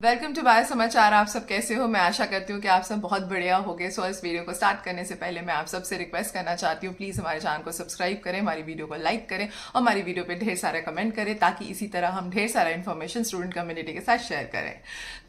Welcome to bye समाचार। आप सब कैसे हो? मैं आशा करती हूँ कि आप सब बहुत बढ़िया होंगे। सो इस वीडियो को स्टार्ट करने से पहले मैं आप सबसे रिक्वेस्ट करना चाहती हूँ, प्लीज़ हमारे चैनल को सब्सक्राइब करें, हमारी वीडियो को लाइक करें और हमारी वीडियो पे ढेर सारा कमेंट करें ताकि इसी तरह हम ढेर सारा इन्फॉर्मेशन स्टूडेंट कम्युनिटी के साथ शेयर करें।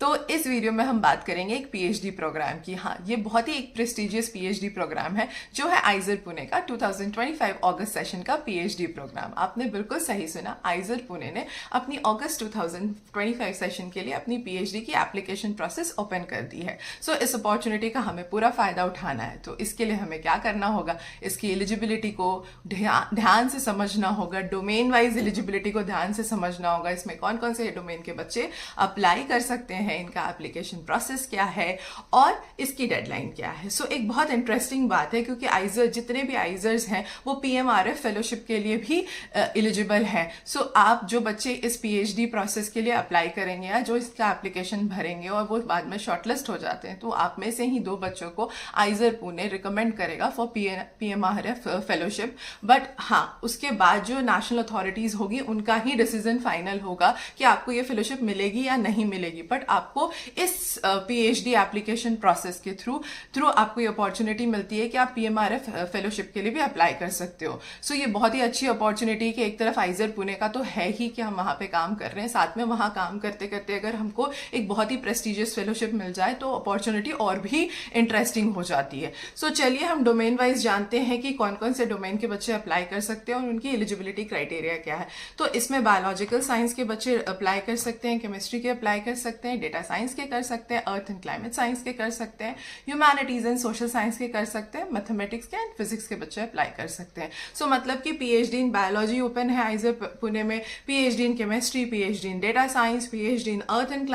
तो इस वीडियो में हम बात करेंगे एक पीएचडी प्रोग्राम की। हाँ, ये बहुत ही एक प्रेस्टिजियस पीएचडी प्रोग्राम है जो है आइजर पुणे का 2025 अगस्त सेशन का पीएचडी प्रोग्राम। आपने बिल्कुल सही सुना, आइजर पुणे ने अपनी अगस्त 2025 सेशन के लिए अपनी पीएचडी की एप्लीकेशन प्रोसेस ओपन कर दी है। सो इस अपॉर्चुनिटी का हमें पूरा फायदा उठाना है। तो इसके लिए हमें क्या करना होगा, इसकी एलिजिबिलिटी को ध्यान से समझना होगा, डोमेन वाइज एलिजिबिलिटी को ध्यान से समझना होगा। इसमें कौन कौन से डोमेन के बच्चे अप्लाई कर सकते हैं, इनका एप्लीकेशन प्रोसेस क्या है और इसकी डेडलाइन क्या है। सो एक बहुत इंटरेस्टिंग बात है क्योंकि आइजर जितने भी आइजर्स हैं वो पीएमआरएफ फेलोशिप के लिए भी एलिजिबल हैं। सो आप जो बच्चे इस पीएचडी प्रोसेस के लिए अप्लाई करेंगे या जो इसका एप्लीकेशन भरेंगे और वो बाद में शॉर्टलिस्ट हो जाते हैं, तो आप में से ही 2 बच्चों को आइजर पुणे रिकमेंड करेगा फॉर पीएमआरएफ फेलोशिप। बट हाँ, उसके बाद जो नेशनल अथॉरिटीज होगी उनका ही डिसीजन फाइनल होगा कि आपको ये फेलोशिप मिलेगी या नहीं मिलेगी। बट आपको इस पीएचडी एप्लीकेशन प्रोसेस के थ्रू आपको ये अपॉर्चुनिटी मिलती है कि आप पीएमआरएफ फेलोशिप के लिए भी अप्लाई कर सकते हो। सो ये बहुत ही अच्छी अपॉर्चुनिटी कि एक तरफ आइजर पुणे का तो है ही कि हम वहां पे काम कर रहे हैं, साथ में वहां काम करते करते अगर हमको एक बहुत ही प्रेस्टिजियस फेलोशिप मिल जाए तो अपॉर्चुनिटी और भी इंटरेस्टिंग हो जाती है। सो चलिए हम डोमेन वाइज जानते हैं कि कौन कौन से डोमेन के बच्चे अप्लाई कर सकते हैं और उनकी एलिजिबिलिटी क्राइटेरिया क्या है। तो इसमें बायोलॉजिकल साइंस के बच्चे अप्लाई कर सकते हैं, केमिस्ट्री के अप्लाई कर सकते हैं, डेटा साइंस के कर सकते हैं, अर्थ एंड क्लाइमेट साइंस के कर सकते हैं, ह्यूमैनिटीज एंड सोशल साइंस के कर सकते हैं, मैथमेटिक्स के एंड फिजिक्स के बच्चे अप्लाई कर सकते हैं। सो मतलब कि पीएचडी इन बायोलॉजी ओपन है आइजर पुणे में, PhD in chemistry, PhD in data science, PhD in earth and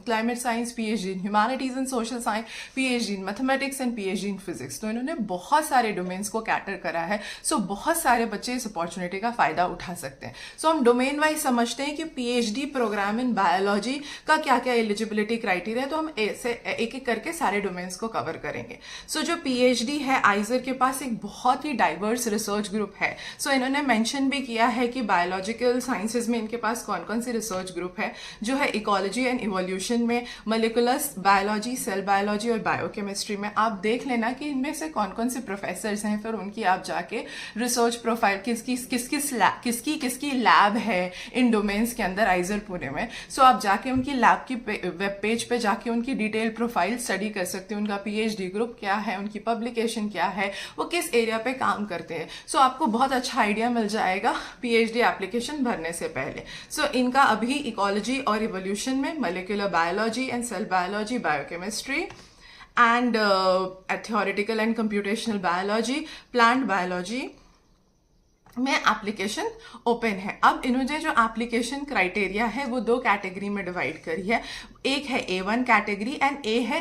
climate science, PhD in humanities and social science, PhD in mathematics and PhD in physics. तो इन्होंने बहुत सारे डोमेन्स को cater करा है। सो बहुत सारे बच्चे इस अपॉर्चुनिटी का फायदा उठा सकते हैं। सो हम डोमेन वाइज समझते हैं कि पीएचडी प्रोग्राम इन बायोलॉजी का क्या क्या एलिजिबिलिटी क्राइटेरिया है। तो हम ऐसे एक एक करके सारे डोमेन्स को कवर करेंगे। सो जो पीएचडी है आइजर के पास एक बहुत ही डाइवर्स रिसर्च ग्रुप है। सो इन्होंने मेंशन भी किया है कि बायोलॉजिकल साइंसेज में इनके पास कौन कौन सी रिसर्च ग्रुप है, जो है इकोलॉजी एंड इवोल्यूशन में, मोलिकुलर बायोलॉजी, सेल बायोलॉजी और बायोकेमिस्ट्री में। आप देख लेना कि इनमें से कौन कौन से प्रोफेसर्स हैं, फिर उनकी आप जाके रिसर्च प्रोफाइल किसकी लैब है इन डोमेन्स के अंदर आइजर पुणे में। सो आप जाके उनकी लैब की वेब पेज पे जाके उनकी डिटेल प्रोफाइल स्टडी कर सकते हैं, उनका पीएचडी ग्रुप क्या है, उनकी पब्लिकेशन क्या है, वो किस एरिया पे काम करते हैं। सो आपको बहुत अच्छा आइडिया मिल जाएगा पीएचडी एप्लीकेशन भरने से पहले। सो इनका अभी इकोलॉजी और इवोल्यूशन में, molecular biology and cell biology, biochemistry and theoretical and computational biology, plant biology में एप्लीकेशन ओपन है। अब इन्होंने जो एप्लीकेशन क्राइटेरिया है वो 2 कैटेगरी में डिवाइड करी है। एक है A1 कैटेगरी एंड ए है।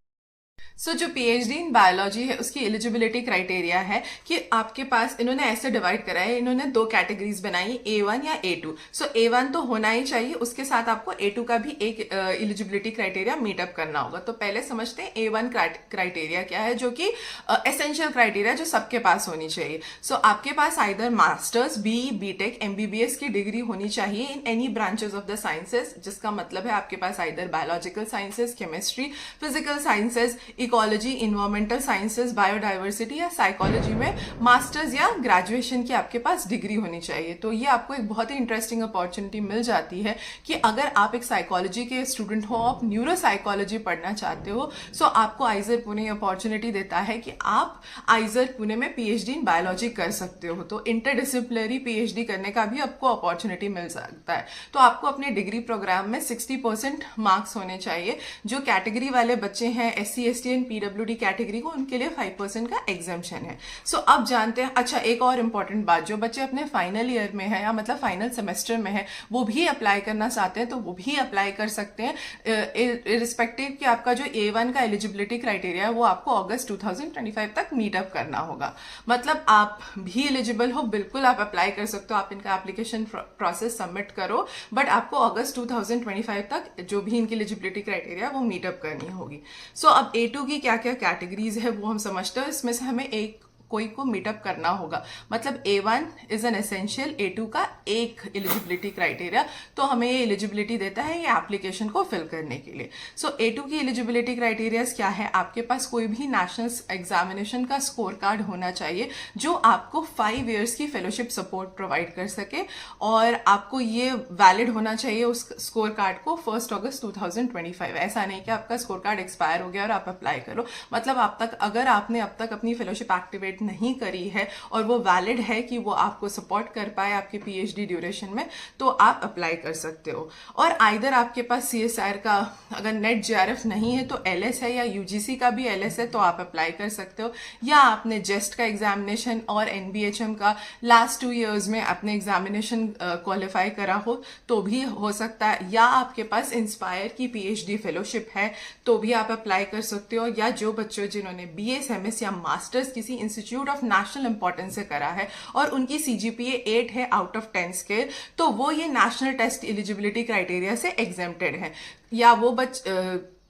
सो जो पीएचडी इन बायोलॉजी है उसकी एलिजिबिलिटी क्राइटेरिया है कि आपके पास, इन्होंने ऐसे डिवाइड करा है, इन्होंने 2 कैटेगरीज बनाई, A1 या A2। सो A1 तो होना ही चाहिए, उसके साथ आपको A2 का भी एक एलिजिबिलिटी क्राइटेरिया मीटअप करना होगा। तो पहले समझते हैं A1 क्राइटेरिया क्या है, जो कि एसेंशियल क्राइटेरिया जो सबके पास होनी चाहिए। सो आपके पास आइदर मास्टर्स, बीटेक, एमबीबीएस की डिग्री होनी चाहिए in any branches of the sciences, जिसका मतलब है आपके पास either biological sciences, chemistry, physical sciences, ecology, environmental sciences, biodiversity या साइकोलॉजी में मास्टर्स या ग्रेजुएशन की आपके पास डिग्री होनी चाहिए। तो ये आपको एक बहुत ही इंटरेस्टिंग अपॉर्चुनिटी मिल जाती है कि अगर आप एक साइकोलॉजी के स्टूडेंट हो, आप न्यूरो साइकोलॉजी पढ़ना चाहते हो, सो आपको आइजर पुणे अपॉर्चुनिटी देता है कि आप आइजर पुणे में पीएचडी इन बायोलॉजी कर सकते हो। तो इंटरडिसिप्लिनरी पीएचडी करने का भी आपको अपॉर्चुनिटी मिल सकता है। तो आपको अपने डिग्री प्रोग्राम में 60% मार्क्स होने चाहिए। जो कैटेगरी वाले बच्चे हैं SC ST and PWD category को, उनके लिए 5% का एग्जाम्पशन है। सो अब जानते हैं, अच्छा एक और इम्पॉर्टेंट बात, जो बच्चे अपने फाइनल ईयर में है या मतलब फाइनल सेमेस्टर में है वो भी अप्लाई करना चाहते हैं तो वो भी अप्लाई कर सकते हैं, इरिस्पेक्टिव कि आपका जो A1 का एलिजिबिलिटी क्राइटेरिया है वो आपको अगस्त 2025 तक मीटअप करना होगा। मतलब आप भी एलिजिबल हो, बिल्कुल आप अप्लाई कर सकते हो, आप इनका एप्लीकेशन प्रोसेस सबमिट करो, बट आपको अगस्त 2025 तक जो भी इनकी एलिजिबिलिटी क्राइटेरिया वो मीटअप करनी होगी। सो अब A2 की क्या क्या कैटेगरीज है वो हम समझते हैं। इसमें से हमें एक कोई को मीटअप करना होगा। मतलब A1 is an essential, A2 का एक एलिजिबिलिटी क्राइटेरिया, तो हमें ये एलिजिबिलिटी देता है ये एप्लीकेशन को फिल करने के लिए। सो A2 की एलिजिबिलिटी क्राइटेरियाज क्या है? आपके पास कोई भी नेशनल एग्जामिनेशन का स्कोर कार्ड होना चाहिए जो आपको 5 इयर्स की फेलोशिप सपोर्ट प्रोवाइड कर सके, और आपको ये वैलिड होना चाहिए उस स्कोर कार्ड को 1 अगस्त 2025। ऐसा नहीं कि आपका स्कोर कार्ड एक्सपायर हो गया और आप अप्लाई करो। मतलब अगर आपने अब तक अपनी फेलोशिप एक्टिवेट नहीं करी है और वो वैलिड है कि वो आपको सपोर्ट कर पाए आपके PhD ड्यूरेशन में, तो आप अप्लाई कर सकते हो। और आइदर आपके पास CSIR का अगर नेट JRF नहीं है तो LS है, या UGC का भी LS है तो आप अप्लाई कर सकते हो, या आपने जेस्ट का एग्जामिनेशन और NBHM का लास्ट 2 इयर्स में अपने एग्जामिनेशन क्वालिफाई करा हो तो भी हो सकता है, या आपके पास इंस्पायर की PhD फेलोशिप है तो भी आप अप्लाई कर सकते हो, या जो बच्चों जिन्होंने BS MS या मास्टर्स किसी इंस्टीट्यूट ऑफ नेशनल इंपॉर्टेंस से करा है और उनकी CGPA 8 है आउट ऑफ 10 स्केल, तो वो ये नेशनल टेस्ट एलिजिबिलिटी क्राइटेरिया से एग्जेम्प्टेड है। या वो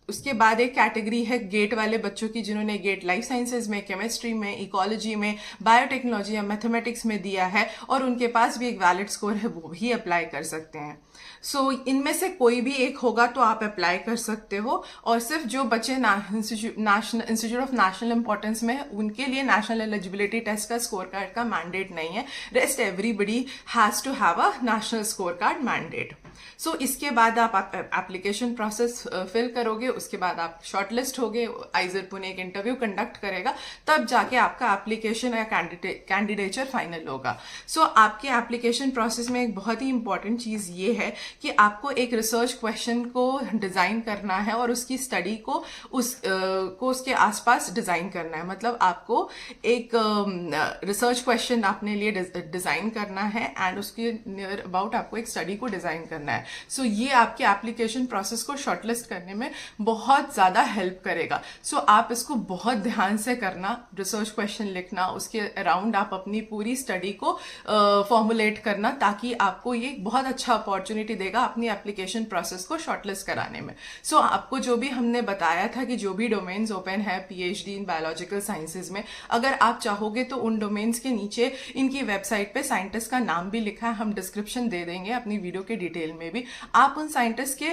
उसके बाद एक कैटेगरी है गेट वाले बच्चों की जिन्होंने गेट लाइफ साइंसेज में, केमिस्ट्री में, इकोलॉजी में, बायोटेक्नोलॉजी या मैथमेटिक्स में दिया है और उनके पास भी एक वैलिड स्कोर है, वो भी अप्लाई कर सकते हैं। सो इनमें से कोई भी एक होगा तो आप अप्लाई कर सकते हो, और सिर्फ जो बच्चे इंस्टीट्यूट ऑफ नेशनल इंपॉर्टेंस में है उनके लिए नेशनल एलिजिबिलिटी टेस्ट का स्कोर कार्ड का मैंडेट नहीं है। Rest everybody has to have a national score card mandate. So इसके बाद आप एप्लीकेशन प्रोसेस फिल करोगे, उसके बाद आप शॉर्टलिस्ट होगे, आइजर पुणे एक इंटरव्यू कंडक्ट करेगा, तब जाके आपका एप्लीकेशन या कैंडिडेचर फाइनल होगा। सो आपके एप्लीकेशन प्रोसेस में एक बहुत ही इंपॉर्टेंट चीज ये है कि आपको एक रिसर्च क्वेश्चन को डिजाइन करना है और उसकी स्टडी को उसके आसपास डिजाइन करना है। मतलब आपको एक रिसर्च क्वेश्चन अपने लिए डिजाइन करना है एंड उसके नियर अबाउट आपको एक स्टडी को डिजाइन करना है। सो ये आपके एप्लीकेशन प्रोसेस को शॉर्टलिस्ट करने में बहुत ज्यादा हेल्प करेगा। सो आप इसको बहुत ध्यान से करना, रिसर्च क्वेश्चन लिखना, उसके अराउंड आप अपनी पूरी स्टडी को फॉर्मुलेट करना, ताकि आपको ये बहुत अच्छा अपॉर्चुनिटी देगा अपनी एप्लीकेशन प्रोसेस को शॉर्टलिस्ट कराने में। सो आपको जो भी हमने बताया था कि जो भी डोमेन्स ओपन है PhD इन बायोलॉजिकल साइंसेज में, अगर आप चाहोगे तो उन डोमेन्स के नीचे इनकी वेबसाइट पे साइंटिस्ट का नाम भी लिखा है, हम डिस्क्रिप्शन दे देंगे अपनी वीडियो के डिटेल में भी। आप उन साइंटिस्ट के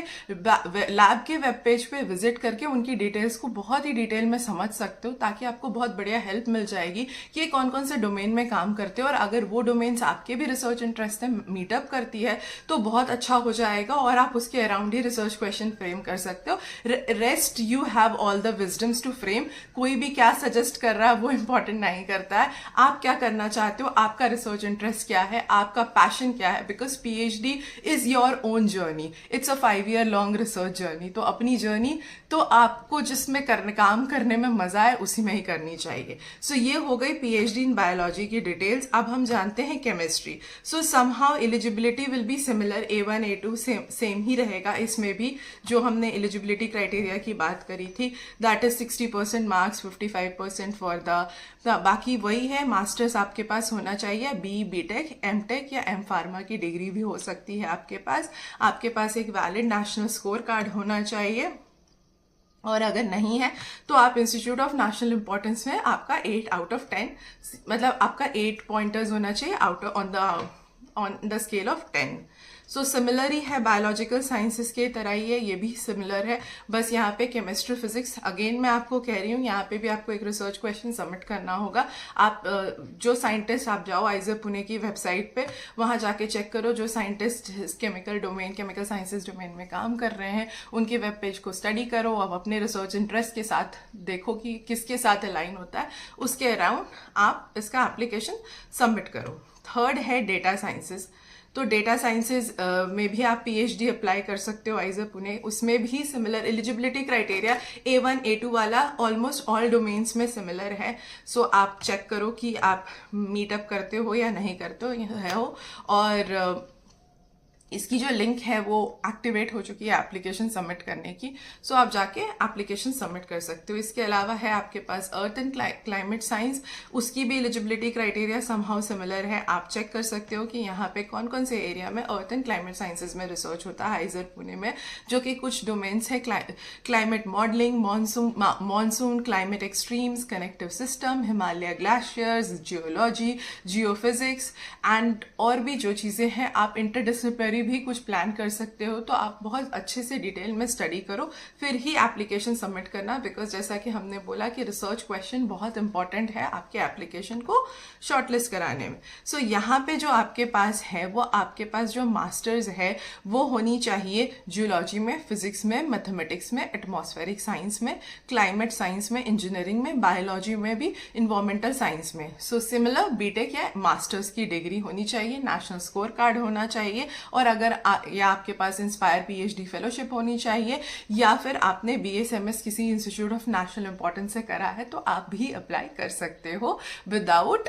लैब के वेब पेज पे विजिट करके उनकी डिटेल्स को बहुत ही डिटेल में समझ सकते हो, ताकि आपको बहुत बढ़िया हेल्प मिल जाएगी कि ये कौन कौन से डोमेन में काम करते हो, और अगर वो डोमेन्स आपके भी रिसर्च इंटरेस्ट है, मीटअप करती है, तो बहुत अच्छा हो जाएगा और आप उसके अराउंड ही रिसर्च क्वेश्चन फ्रेम कर सकते हो। Rest you have all the wisdoms to frame. कोई भी क्या सजेस्ट कर रहा है वो इंपॉर्टेंट नहीं करता है, आप क्या करना चाहते हो, आपका रिसर्च इंटरेस्ट क्या है, आपका पैशन क्या है, because PhD is your own journey, it's a 5 year long research journey. तो अपनी जर्नी तो आपको जिसमें काम करने में मजा है उसी में ही करनी चाहिए। सो ये हो गई PhD इन बायोलॉजी की डिटेल्स। अब हम जानते हैं chemistry. So somehow eligibility will be similar, A1 A2 same ही रहेगा। इसमें भी जो हमने एलिजिबिलिटी क्राइटेरिया की बात करी थी, that is 60% marks, 55% for the बाकी वही है। मास्टर्स आपके पास होना चाहिए, BTech, MTech या M-Pharma की डिग्री भी हो सकती है आपके पास एक वैलिड नेशनल स्कोर कार्ड होना चाहिए, और अगर नहीं है तो आप इंस्टीट्यूट ऑफ नेशनल इंपॉर्टेंस में आपका 8 आउट ऑफ 10, मतलब आपका 8 पॉइंटर्स होना चाहिए on the scale of 10। So similar ही है बायोलॉजिकल साइंसेस के तरह ही है, ये भी सिमिलर है, बस यहाँ पे केमिस्ट्री फिजिक्स अगेन मैं आपको कह रही हूँ, यहाँ पे भी आपको एक रिसर्च क्वेश्चन सबमिट करना होगा। आप जो साइंटिस्ट, आप जाओ आइजर पुणे की वेबसाइट पे, वहाँ जाके चेक करो जो साइंटिस्ट केमिकल साइंसेस डोमेन में काम कर रहे हैं, उनके वेब पेज को स्टडी करो। अब अपने रिसर्च इंटरेस्ट के साथ देखो कि किसके साथ अलाइन होता है, उसके अराउंड आप इसका एप्लीकेशन सबमिट करो। थर्ड है डेटा साइंसेस। तो डेटा साइंसेज में भी आप PhD अप्लाई कर सकते हो आइजर पुणे। उसमें भी similar eligibility criteria A1 A2 वाला ऑलमोस्ट ऑल डोमेन्स में सिमिलर है। सो आप चेक करो कि आप मीटअप करते हो या नहीं करते हो और इसकी जो लिंक है वो एक्टिवेट हो चुकी है एप्लीकेशन सबमिट करने की, सो आप जाके एप्लीकेशन सबमिट कर सकते हो। इसके अलावा है आपके पास अर्थ एंड क्लाइमेट साइंस, उसकी भी एलिजिबिलिटी क्राइटेरिया समहाउ सिमिलर है। आप चेक कर सकते हो कि यहाँ पे कौन कौन से एरिया में अर्थ एंड क्लाइमेट साइंसेज में रिसर्च होता है आइजर पुणे में, जो कि कुछ डोमेन्स है climate modelling, monsoon climate extremes, connective system, Himalaya glaciers, geology, geophysics and और भी जो चीज़ें हैं। आप इंटरडिसिप्लिनरी भी कुछ प्लान कर सकते हो, तो आप बहुत अच्छे से डिटेल में स्टडी करो फिर ही एप्लीकेशन सबमिट करना, बिकॉज जैसा कि हमने बोला कि रिसर्च क्वेश्चन बहुत इंपॉर्टेंट है आपके एप्लीकेशन को शॉर्टलिस्ट कराने में। सो यहाँ पे जो आपके पास है वो आपके पास जो मास्टर्स है वो होनी चाहिए जियोलॉजी में, फिजिक्स में, मैथमेटिक्स में, एटमॉस्फेरिक साइंस में, क्लाइमेट साइंस में, इंजीनियरिंग में, बायोलॉजी में भी, इन्वायरमेंटल साइंस में। सो सिमिलर बीटेक या मास्टर्स की डिग्री होनी चाहिए, नेशनल स्कोर कार्ड होना चाहिए, और अगर या आपके पास इंस्पायर पीएचडी फेलोशिप होनी चाहिए, या फिर आपने बीएसएमएस किसी इंस्टीट्यूट ऑफ नेशनल इंपॉर्टेंस से करा है तो आप भी अप्लाई कर सकते हो without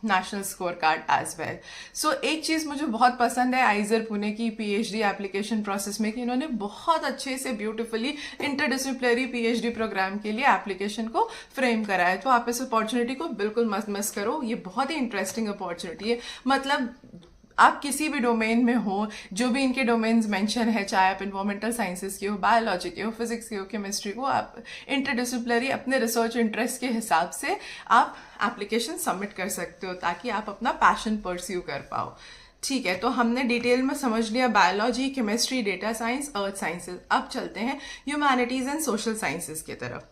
national score card as well. So एक चीज़ मुझे बहुत पसंद है आइजर पुणे की पीएचडी एप्लीकेशन प्रोसेस में कि इन्होंने बहुत अच्छे से ब्यूटीफुली इंटरडिसिप्लिनरी पीएचडी प्रोग्राम के लिए एप्लीकेशन को फ्रेम करा है। तो आप इस अपॉर्चुनिटी को बिल्कुल मत मिस करो, ये बहुत ही इंटरेस्टिंग अपॉर्चुनिटी है। मतलब आप किसी भी डोमेन में हो, जो भी इनके डोमेन्स मेंशन है, चाहे आप इन्वायरमेंटल साइंसेस की हो, बायोलॉजी की हो, फिजिक्स की हो, केमिस्ट्री को, आप इंटरडिसिप्लिनरी अपने रिसर्च इंटरेस्ट के हिसाब से आप एप्लीकेशन सबमिट कर सकते हो ताकि आप अपना पैशन परस्यू कर पाओ। ठीक है, तो हमने डिटेल में समझ लिया बायोलॉजी, केमिस्ट्री, डेटा साइंस, अर्थ साइंसेस। अब चलते हैं ह्यूमैनिटीज एंड सोशल साइंसेस की तरफ।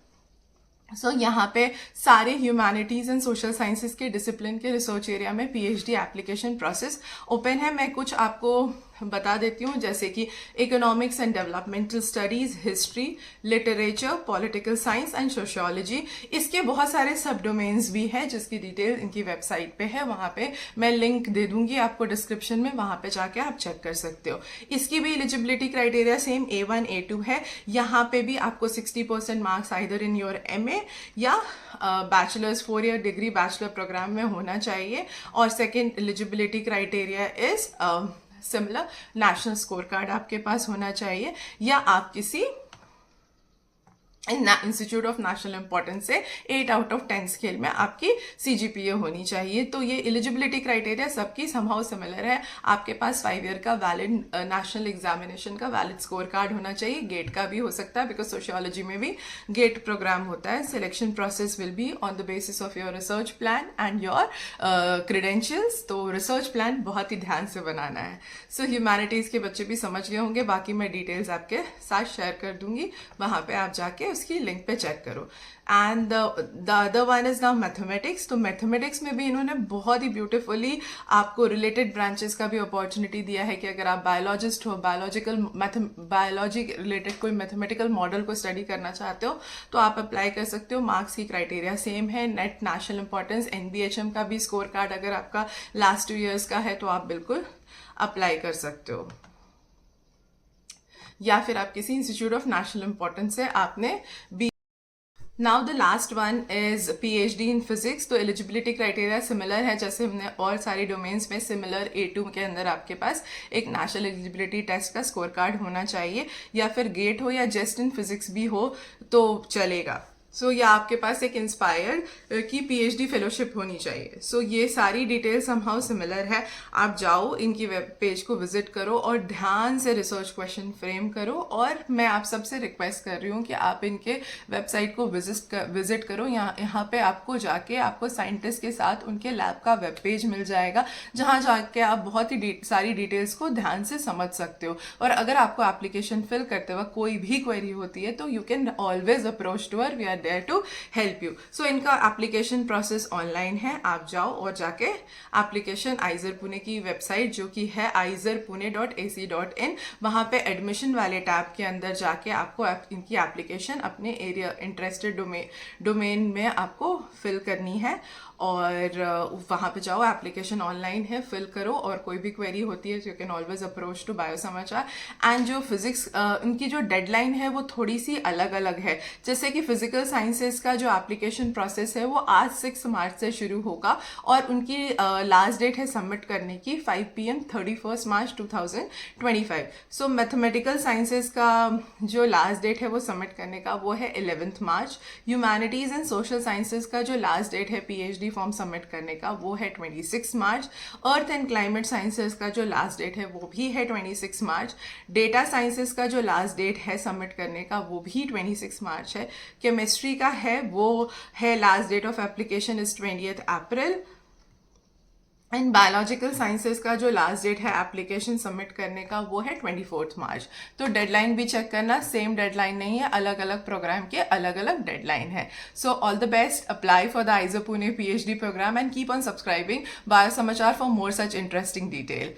सो यहाँ पे सारे ह्यूमैनिटीज़ एंड सोशल साइंसेस के डिसिप्लिन के रिसर्च एरिया में पीएचडी एप्लीकेशन प्रोसेस ओपन है। मैं कुछ आपको बता देती हूँ, जैसे कि economics and developmental studies, history, literature, political science and sociology. इसके बहुत सारे सब डोमेन्स भी हैं जिसकी डिटेल इनकी वेबसाइट पे है, वहाँ पे मैं लिंक दे दूंगी आपको डिस्क्रिप्शन में, वहाँ पे जाके आप चेक कर सकते हो। इसकी भी eligibility criteria same A1 A2 है। यहाँ पे भी आपको 60% marks either in your MA या bachelors 4 year degree bachelor programme में होना चाहिए। और second eligibility criteria is similar, national score card आपके पास होना चाहिए, या आप किसी इंस्टीट्यूट ऑफ नेशनल इंपॉर्टेंस से 8 आउट ऑफ 10 स्केल में आपकी CGPA होनी चाहिए। तो ये एलिजिबिलिटी क्राइटेरिया सबकी समहाउ सिमिलर है। आपके पास 5 ईयर का वैलिड नेशनल एग्जामिनेशन का वैलिड स्कोर कार्ड होना चाहिए, गेट का भी हो सकता है बिकॉज सोशियोलॉजी में भी गेट प्रोग्राम होता है। Selection process will be on the basis of your research plan and your credentials. तो रिसर्च प्लान बहुत ही ध्यान से बनाना है। सो ह्यूमैनिटीज़ के बच्चे भी समझ गए होंगे, बाकी मैं डिटेल्स आपके साथ शेयर कर दूंगी, वहाँ पे आप जाके उसकी लिंक पे चेक करो। And the other one is now mathematics. तो मैथमेटिक्स में भी इन्होंने बहुत ही ब्यूटीफुली आपको रिलेटेड ब्रांचेस का भी अपॉर्चुनिटी दिया है कि अगर आप बायोलॉजिस्ट हो, बायोलॉजी रिलेटेड कोई मैथमेटिकल मॉडल को स्टडी करना चाहते हो तो आप अप्लाई कर सकते हो। मार्क्स की क्राइटेरिया सेम है, नेट, नेशनल इंपॉर्टेंस, NBHM का भी स्कोर कार्ड अगर आपका लास्ट 2 ईयर्स का है तो आप बिल्कुल अप्लाई कर सकते हो, या फिर आप किसी इंस्टीट्यूट ऑफ नेशनल इंपॉर्टेंस से आपने B. Now the last one is PhD in physics. तो एलिजिबिलिटी क्राइटेरिया सिमिलर है जैसे हमने और सारी डोमेन्स में सिमिलर। A2 के अंदर आपके पास एक नेशनल एलिजिबिलिटी टेस्ट का स्कोर कार्ड होना चाहिए, या फिर गेट हो या जस्ट इन फिजिक्स भी हो तो चलेगा। सो या आपके पास एक इंस्पायर्ड की PhD फेलोशिप होनी चाहिए। सो ये सारी डिटेल समहाउ सिमिलर है। आप जाओ, इनकी वेब पेज को विजिट करो और ध्यान से रिसर्च क्वेश्चन फ्रेम करो। और मैं आप सबसे रिक्वेस्ट कर रही हूँ कि आप इनके वेबसाइट को विजिट करो। यहाँ पे आपको जाके आपको साइंटिस्ट के साथ उनके लैब का वेब पेज मिल जाएगा, जहाँ जाके आप बहुत ही सारी डिटेल्स को ध्यान से समझ सकते हो। और अगर आपको एप्लीकेशन फिल करते वक्त कोई भी क्वेरी होती है तो you can always approach to uh, we are there to help you. So इनका एप्लीकेशन प्रोसेस ऑनलाइन है। आप जाओ और जाके एप्लीकेशन आइजर पुणे की वेबसाइट जो कि है aizarpune.ac.in, वहाँ पे एडमिशन वाले टैब के अंदर जाके आपको इनकी एप्लीकेशन अपने एरिया इंटरेस्टेड डोमेन में आपको फिल करनी है। और वहाँ पे जाओ, एप्लीकेशन ऑनलाइन है, फिल करो। और कोई भी क्वेरी होती है you can always approach to Bio Samachar. And जो फिजिक्स उनकी जो डेडलाइन है वो थोड़ी सी अलग अलग है। जैसे कि फिजिकल साइंसेज का जो एप्लीकेशन प्रोसेस है वो आज 6 मार्च से शुरू होगा और उनकी लास्ट डेट है सबमिट करने की 5 PM 31 मार्च 2025। सो मैथमेटिकल साइंसेज का जो लास्ट डेट है वो सबमिट करने का वो है 11 मार्च। ह्यूमैनिटीज़ एंड सोशल साइंसेज का जो लास्ट डेट है PhD फॉर्म सबमिट करने का वो है 26 मार्च। अर्थ एंड क्लाइमेट साइंसेज का जो लास्ट डेट है वो भी है 26 मार्च। डेटा साइंसेज का जो लास्ट डेट है सबमिट करने का वो भी 26 मार्च है। केमिस्ट्री का है वो है last date of application is 20th April. And biological sciences का जो लास्ट डेट है एप्लीकेशन सबमिट करने का वो है 24 मार्च। तो डेडलाइन भी चेक करना, सेम डेडलाइन नहीं है, अलग अलग प्रोग्राम के अलग अलग डेडलाइन है। So all the best, apply for the IISER Pune PhD programme and keep on subscribing bio Samachar for more such interesting detail.